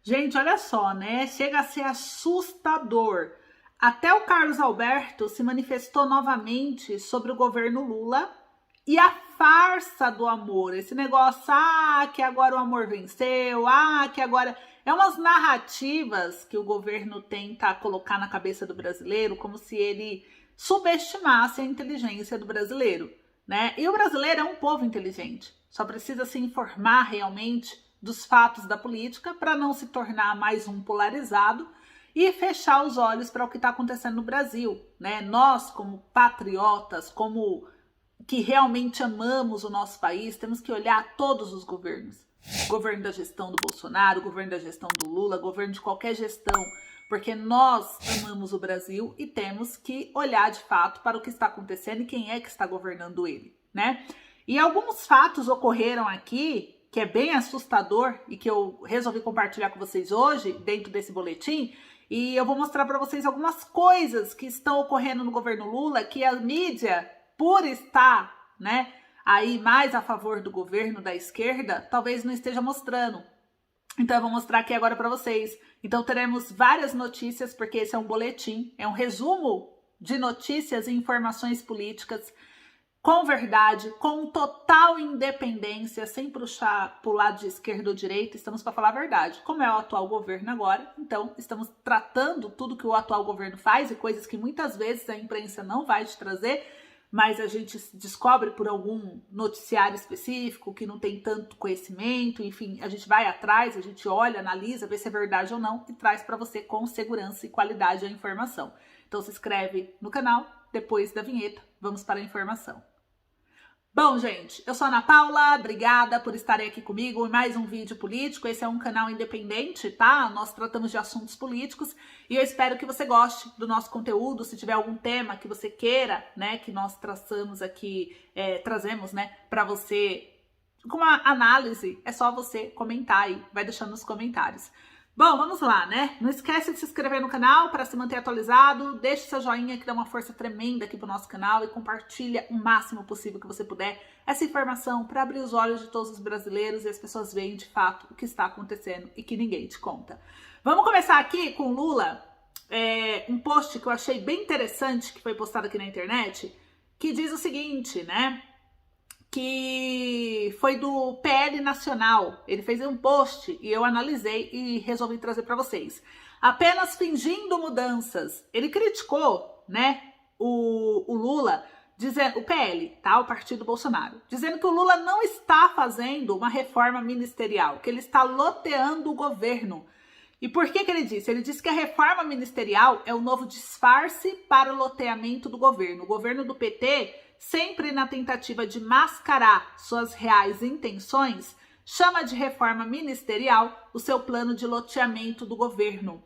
Gente, olha só, né? Chega a ser assustador. Até o Carlos Alberto se manifestou novamente sobre o governo Lula e a farsa do amor. Esse negócio, que agora o amor venceu, que agora... É umas narrativas que o governo tenta colocar na cabeça do brasileiro como se ele subestimasse a inteligência do brasileiro, né? E o brasileiro é um povo inteligente, só precisa se informar realmente dos fatos da política para não se tornar mais um polarizado e fechar os olhos para o que está acontecendo no Brasil, né? Nós, como patriotas, como que realmente amamos o nosso país, temos que olhar todos os governos. Governo da gestão do Bolsonaro, governo da gestão do Lula, governo de qualquer gestão, porque nós amamos o Brasil e temos que olhar de fato para o que está acontecendo e quem é que está governando ele, né? E alguns fatos ocorreram aqui que é bem assustador e que eu resolvi compartilhar com vocês hoje dentro desse boletim, e eu vou mostrar para vocês algumas coisas que estão ocorrendo no governo Lula que a mídia, por estar, né, aí mais a favor do governo da esquerda, talvez não esteja mostrando. Então eu vou mostrar aqui agora para vocês. Então teremos várias notícias, porque esse é um boletim, é um resumo de notícias e informações políticas com verdade, com total independência, sem puxar para o lado de esquerda ou direita. Estamos para falar a verdade. Como é o atual governo agora, então estamos tratando tudo que o atual governo faz e coisas que muitas vezes a imprensa não vai te trazer, mas a gente descobre por algum noticiário específico que não tem tanto conhecimento, enfim, a gente vai atrás, a gente olha, analisa, vê se é verdade ou não e traz para você com segurança e qualidade a informação. Então se inscreve no canal, depois da vinheta, vamos para a informação. Bom, gente, eu sou a Ana Paula, obrigada por estarem aqui comigo em mais um vídeo político. Esse é um canal independente, tá? Nós tratamos de assuntos políticos e eu espero que você goste do nosso conteúdo. Se tiver algum tema que você queira, né, que nós traçamos aqui, trazemos, né, para você com uma análise, é só você comentar aí, vai deixando nos comentários. Bom, vamos lá, né? Não esquece de se inscrever no canal para se manter atualizado. Deixe seu joinha que dá uma força tremenda aqui pro nosso canal e compartilha o máximo possível que você puder essa informação para abrir os olhos de todos os brasileiros e as pessoas veem de fato o que está acontecendo e que ninguém te conta. Vamos começar aqui com Lula, um post que eu achei bem interessante que foi postado aqui na internet, que diz o seguinte, né? Que foi do PL Nacional. Ele fez um post e eu analisei e resolvi trazer para vocês. Apenas fingindo mudanças. Ele criticou, né, o Lula, dizendo, o PL, tá, o partido Bolsonaro, dizendo que o Lula não está fazendo uma reforma ministerial, que ele está loteando o governo. E por que ele disse? Ele disse que a reforma ministerial é o novo disfarce para o loteamento do governo. O governo do PT, sempre na tentativa de mascarar suas reais intenções, chama de reforma ministerial o seu plano de loteamento do governo.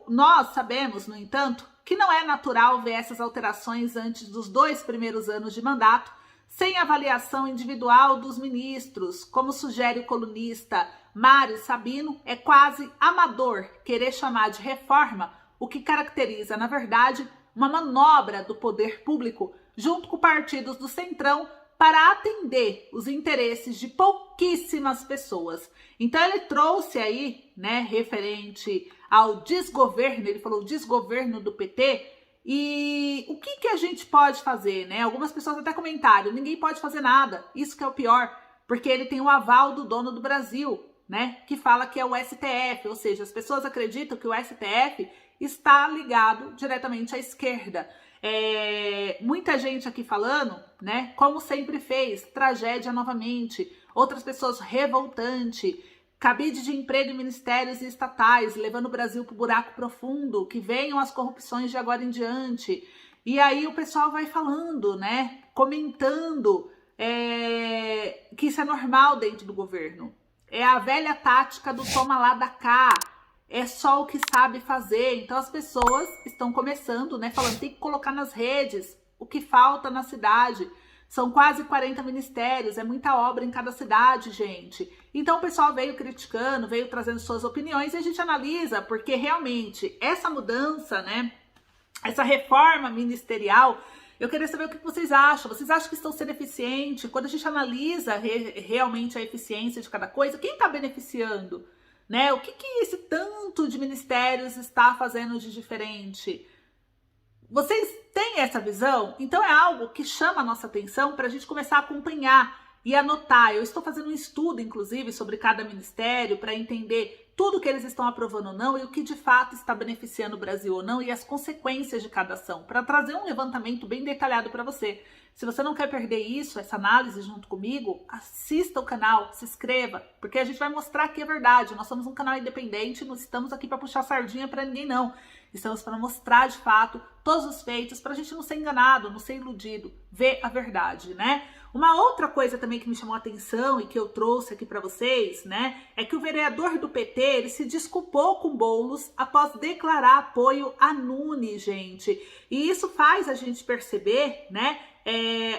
Nós sabemos, no entanto, que não é natural ver essas alterações antes dos 2 primeiros anos de mandato, sem avaliação individual dos ministros, como sugere o colunista Mário Sabino. É quase amador querer chamar de reforma o que caracteriza, na verdade, uma manobra do poder público junto com partidos do Centrão para atender os interesses de pouquíssimas pessoas. Então ele trouxe aí, né, referente ao desgoverno, ele falou desgoverno do PT, e o que a gente pode fazer, né? Algumas pessoas até comentaram, ninguém pode fazer nada, isso que é o pior, porque ele tem o aval do dono do Brasil, né, que fala que é o STF, ou seja, as pessoas acreditam que o STF está ligado diretamente à esquerda. Muita gente aqui falando, né, como sempre fez, tragédia novamente, outras pessoas revoltante, cabide de emprego em ministérios e estatais, levando o Brasil para o buraco profundo, que venham as corrupções de agora em diante. E aí o pessoal vai falando, né, comentando que isso é normal dentro do governo. É a velha tática do toma lá da cá. É só o que sabe fazer. Então as pessoas estão começando, né, falando, tem que colocar nas redes o que falta na cidade. São quase 40 ministérios, é muita obra em cada cidade, gente. Então o pessoal veio criticando, veio trazendo suas opiniões e a gente analisa, porque realmente essa mudança, né, essa reforma ministerial, eu queria saber o que vocês acham. Vocês acham que estão sendo eficientes? Quando a gente analisa realmente a eficiência de cada coisa, quem está beneficiando? né? O que esse tanto de ministérios está fazendo de diferente? Vocês têm essa visão? Então é algo que chama a nossa atenção para a gente começar a acompanhar e anotar. Eu estou fazendo um estudo, inclusive, sobre cada ministério para entender tudo que eles estão aprovando ou não e o que de fato está beneficiando o Brasil ou não e as consequências de cada ação, para trazer um levantamento bem detalhado para você. Se você não quer perder isso, essa análise junto comigo, assista o canal, se inscreva, porque a gente vai mostrar que é verdade. Nós somos um canal independente, não estamos aqui para puxar sardinha para ninguém, não. Estamos para mostrar de fato todos os feitos, para a gente não ser enganado, não ser iludido, ver a verdade, né? Uma outra coisa também que me chamou a atenção e que eu trouxe aqui para vocês, né, é que o vereador do PT, ele se desculpou com Boulos após declarar apoio a Nunes, gente. E isso faz a gente perceber, né,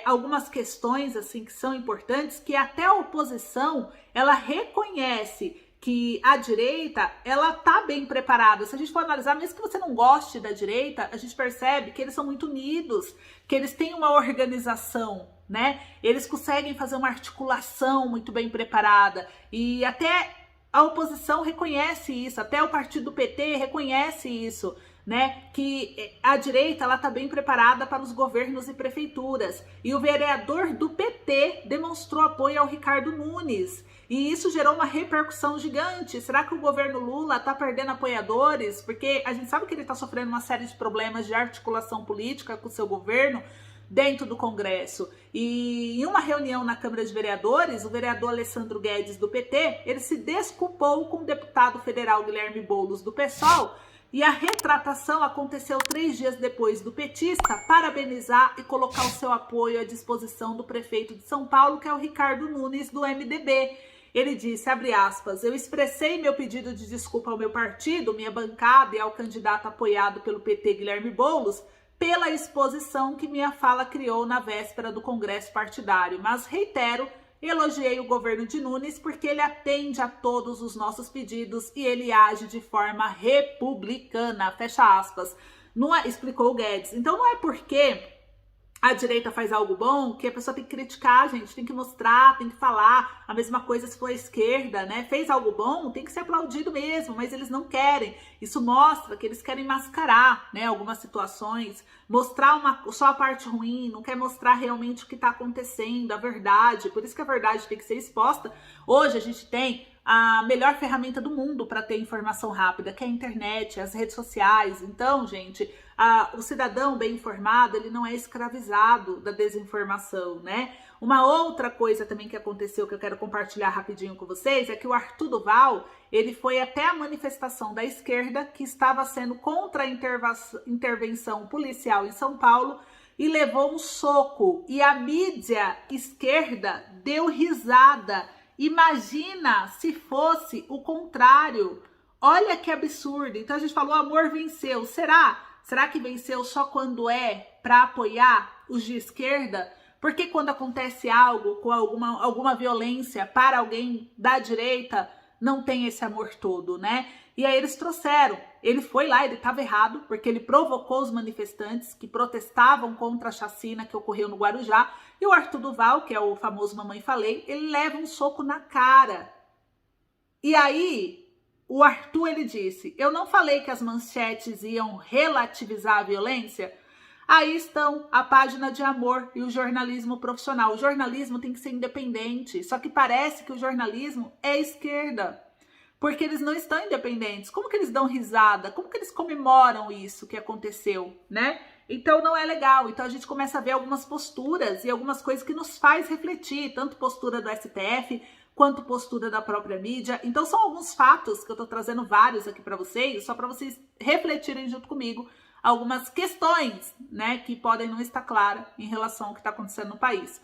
algumas questões assim que são importantes, que até a oposição, ela reconhece que a direita, ela tá bem preparada. Se a gente for analisar, mesmo que você não goste da direita, a gente percebe que eles são muito unidos, que eles têm uma organização, né? Eles conseguem fazer uma articulação muito bem preparada. E até a oposição reconhece isso, até o partido do PT reconhece isso, né? Que a direita, ela tá bem preparada para os governos e prefeituras. E o vereador do PT demonstrou apoio ao Ricardo Nunes. E isso gerou uma repercussão gigante. Será que o governo Lula está perdendo apoiadores? Porque a gente sabe que ele está sofrendo uma série de problemas de articulação política com o seu governo dentro do Congresso. E em uma reunião na Câmara de Vereadores, o vereador Alessandro Guedes, do PT, ele se desculpou com o deputado federal Guilherme Boulos, do PSOL, e a retratação aconteceu 3 dias depois do petista parabenizar e colocar o seu apoio à disposição do prefeito de São Paulo, que é o Ricardo Nunes, do MDB. Ele disse, abre aspas, eu expressei meu pedido de desculpa ao meu partido, minha bancada e ao candidato apoiado pelo PT, Guilherme Boulos, pela exposição que minha fala criou na véspera do Congresso partidário, mas reitero, elogiei o governo de Nunes porque ele atende a todos os nossos pedidos e ele age de forma republicana, fecha aspas, não é, explicou o Guedes. Então não é porque a direita faz algo bom que a pessoa tem que criticar, gente, tem que mostrar, tem que falar. A mesma coisa se for a esquerda, né? Fez algo bom, tem que ser aplaudido mesmo, mas eles não querem. Isso mostra que eles querem mascarar, né, algumas situações, mostrar só a parte ruim, não quer mostrar realmente o que está acontecendo, a verdade. Por isso que a verdade tem que ser exposta. Hoje a gente tem a melhor ferramenta do mundo para ter informação rápida, que é a internet, as redes sociais. Então, gente, o cidadão bem informado, ele não é escravizado da desinformação, né? Uma outra coisa também que aconteceu, que eu quero compartilhar rapidinho com vocês, é que o Arthur Duval, ele foi até a manifestação da esquerda, que estava sendo contra a intervenção policial em São Paulo, e levou um soco. E a mídia esquerda deu risada. Imagina se fosse o contrário. Olha que absurdo. Então a gente falou, o amor venceu. Será? Será que venceu só quando é para apoiar os de esquerda? Porque quando acontece algo com alguma violência para alguém da direita, não tem esse amor todo, né? E aí eles trouxeram. Ele foi lá, ele estava errado, porque ele provocou os manifestantes que protestavam contra a chacina que ocorreu no Guarujá. E o Arthur Duval, que é o famoso Mamãe Falei, ele leva um soco na cara. E aí, o Arthur, ele disse, eu não falei que as manchetes iam relativizar a violência? Aí estão a página de amor e o jornalismo profissional. O jornalismo tem que ser independente, só que parece que o jornalismo é esquerda, porque eles não estão independentes. Como que eles dão risada? Como que eles comemoram isso que aconteceu, né? Então não é legal. Então a gente começa a ver algumas posturas e algumas coisas que nos faz refletir, tanto postura do STF quanto postura da própria mídia. Então são alguns fatos que eu tô trazendo vários aqui para vocês, só para vocês refletirem junto comigo algumas questões, né, que podem não estar claras em relação ao que está acontecendo no país.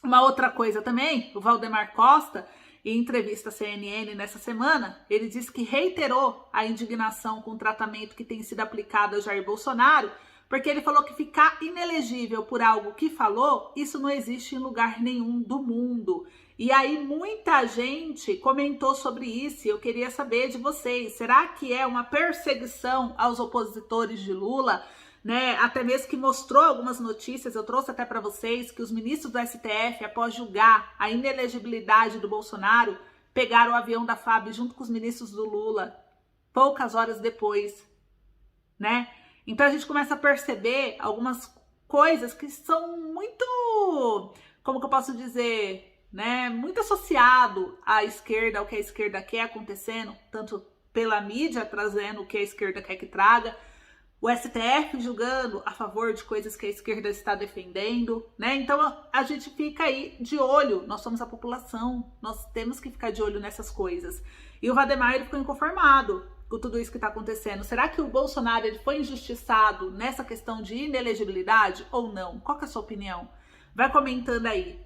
Uma outra coisa também, o Valdemar Costa, em entrevista à CNN nessa semana, ele disse que reiterou a indignação com o tratamento que tem sido aplicado a Jair Bolsonaro, porque ele falou que ficar inelegível por algo que falou, isso não existe em lugar nenhum do mundo. E aí muita gente comentou sobre isso e eu queria saber de vocês, será que é uma perseguição aos opositores de Lula? Né? Até mesmo que mostrou algumas notícias, eu trouxe até para vocês, que os ministros do STF, após julgar a inelegibilidade do Bolsonaro, pegar o avião da FAB junto com os ministros do Lula, poucas horas depois, né? Então a gente começa a perceber algumas coisas que são muito, como que eu posso dizer, né? Muito associado à esquerda, ao que a esquerda quer acontecendo, tanto pela mídia trazendo o que a esquerda quer que traga, o STF julgando a favor de coisas que a esquerda está defendendo, né? Então a gente fica aí de olho, nós somos a população, nós temos que ficar de olho nessas coisas. E o Valdemar, ele ficou inconformado com tudo isso que está acontecendo. Será que o Bolsonaro, ele foi injustiçado nessa questão de inelegibilidade ou não? Qual que é a sua opinião? Vai comentando aí.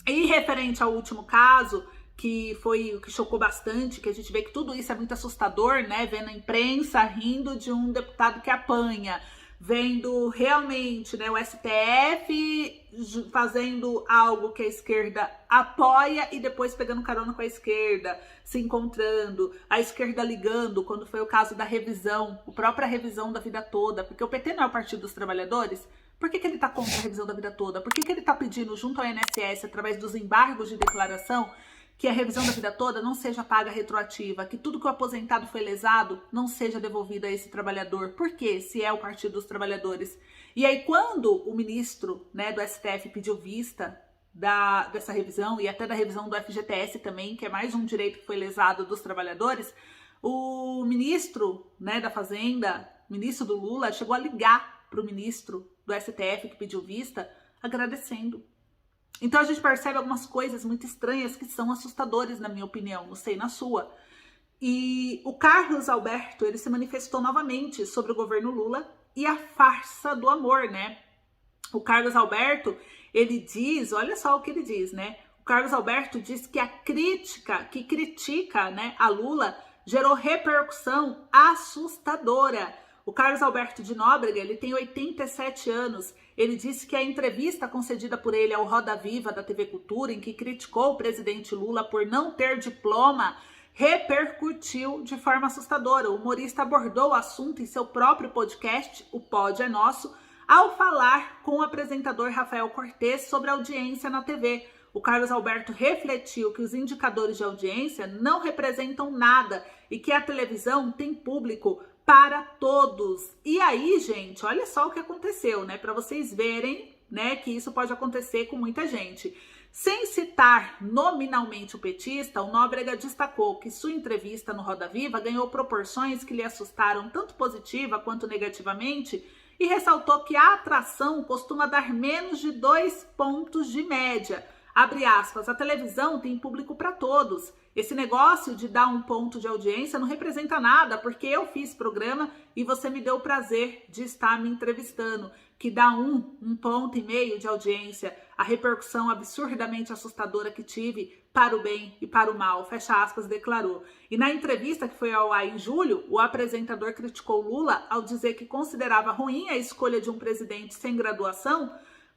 E referente ao último caso, que foi o que chocou bastante, que a gente vê que tudo isso é muito assustador, né? Vendo a imprensa rindo de um deputado que apanha, vendo realmente, né, o STF fazendo algo que a esquerda apoia e depois pegando carona com a esquerda, se encontrando, a esquerda ligando, quando foi o caso da revisão, a própria revisão da vida toda, porque o PT não é o Partido dos Trabalhadores. Por que ele está contra a revisão da vida toda? Por que ele está pedindo junto ao INSS, através dos embargos de declaração, que a revisão da vida toda não seja paga retroativa, que tudo que o aposentado foi lesado não seja devolvido a esse trabalhador? Por quê? Se é o Partido dos Trabalhadores. E aí, quando o ministro, né, do STF pediu vista dessa revisão, e até da revisão do FGTS também, que é mais um direito que foi lesado dos trabalhadores, o ministro, né, da Fazenda, ministro do Lula, chegou a ligar para o ministro do STF que pediu vista, agradecendo. Então a gente percebe algumas coisas muito estranhas que são assustadoras, na minha opinião, não sei na sua. E o Carlos Alberto, ele se manifestou novamente sobre o governo Lula e a farsa do amor, né? O Carlos Alberto, ele diz, olha só o que ele diz, né? O Carlos Alberto diz que a crítica, que critica, né, a Lula, gerou repercussão assustadora. O Carlos Alberto de Nóbrega, ele tem 87 anos. Ele disse que a entrevista concedida por ele ao Roda Viva da TV Cultura, em que criticou o presidente Lula por não ter diploma, repercutiu de forma assustadora. O humorista abordou o assunto em seu próprio podcast, O Pod é Nosso, ao falar com o apresentador Rafael Cortez sobre a audiência na TV. O Carlos Alberto refletiu que os indicadores de audiência não representam nada e que a televisão tem público para todos. E aí, gente, olha só o que aconteceu, né? Para vocês verem, né, que isso pode acontecer com muita gente. Sem citar nominalmente o petista, o Nóbrega destacou que sua entrevista no Roda Viva ganhou proporções que lhe assustaram tanto positiva quanto negativamente e ressaltou que a atração costuma dar menos de 2 pontos de média. Abre aspas, a televisão tem público para todos. Esse negócio de dar 1 ponto de audiência não representa nada, porque eu fiz programa e você me deu o prazer de estar me entrevistando, que dá 1,5 ponto de audiência, a repercussão absurdamente assustadora que tive para o bem e para o mal, fecha aspas, declarou. E na entrevista que foi ao ar em julho, o apresentador criticou Lula ao dizer que considerava ruim a escolha de um presidente sem graduação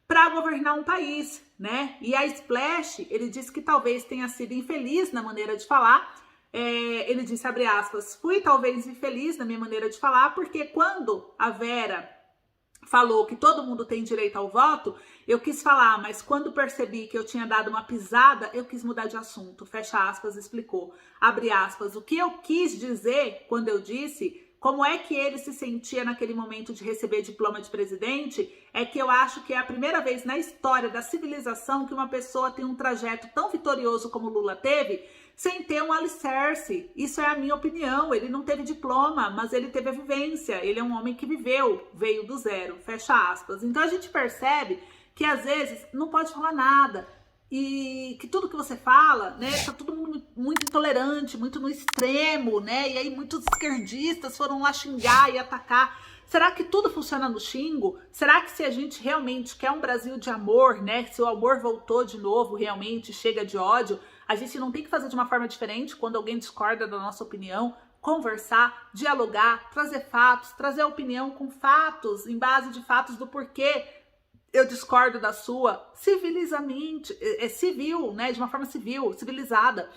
para governar um país, né? E a Splash, ele disse que talvez tenha sido infeliz na maneira de falar. Ele disse, abre aspas, fui talvez infeliz na minha maneira de falar, porque quando a Vera falou que todo mundo tem direito ao voto, eu quis falar, mas quando percebi que eu tinha dado uma pisada, eu quis mudar de assunto, fecha aspas, explicou. Abre aspas, o que eu quis dizer quando eu disse como é que ele se sentia naquele momento de receber diploma de presidente, é que eu acho que é a primeira vez na história da civilização que uma pessoa tem um trajeto tão vitorioso como Lula teve, sem ter um alicerce. Isso é a minha opinião. Ele não teve diploma, mas ele teve a vivência. Ele é um homem que viveu, veio do zero, fecha aspas. Então a gente percebe que às vezes não pode falar nada. E que tudo que você fala, né, tá todo mundo muito intolerante, muito no extremo, né, e aí muitos esquerdistas foram lá xingar e atacar. Será que tudo funciona no xingo? Será que se a gente realmente quer um Brasil de amor, né, se o amor voltou de novo, realmente chega de ódio, a gente não tem que fazer de uma forma diferente quando alguém discorda da nossa opinião, conversar, dialogar, trazer fatos, trazer a opinião com fatos, em base de fatos do porquê eu discordo da sua, civilizamente, civil, né, de uma forma civil, civilizada.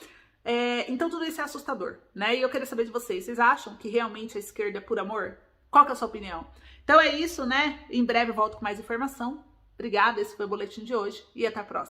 Então tudo isso é assustador, né, e eu queria saber de vocês acham que realmente a esquerda é por amor? Qual que é a sua opinião? Então é isso, né, em breve eu volto com mais informação. Obrigada, esse foi o boletim de hoje e até a próxima.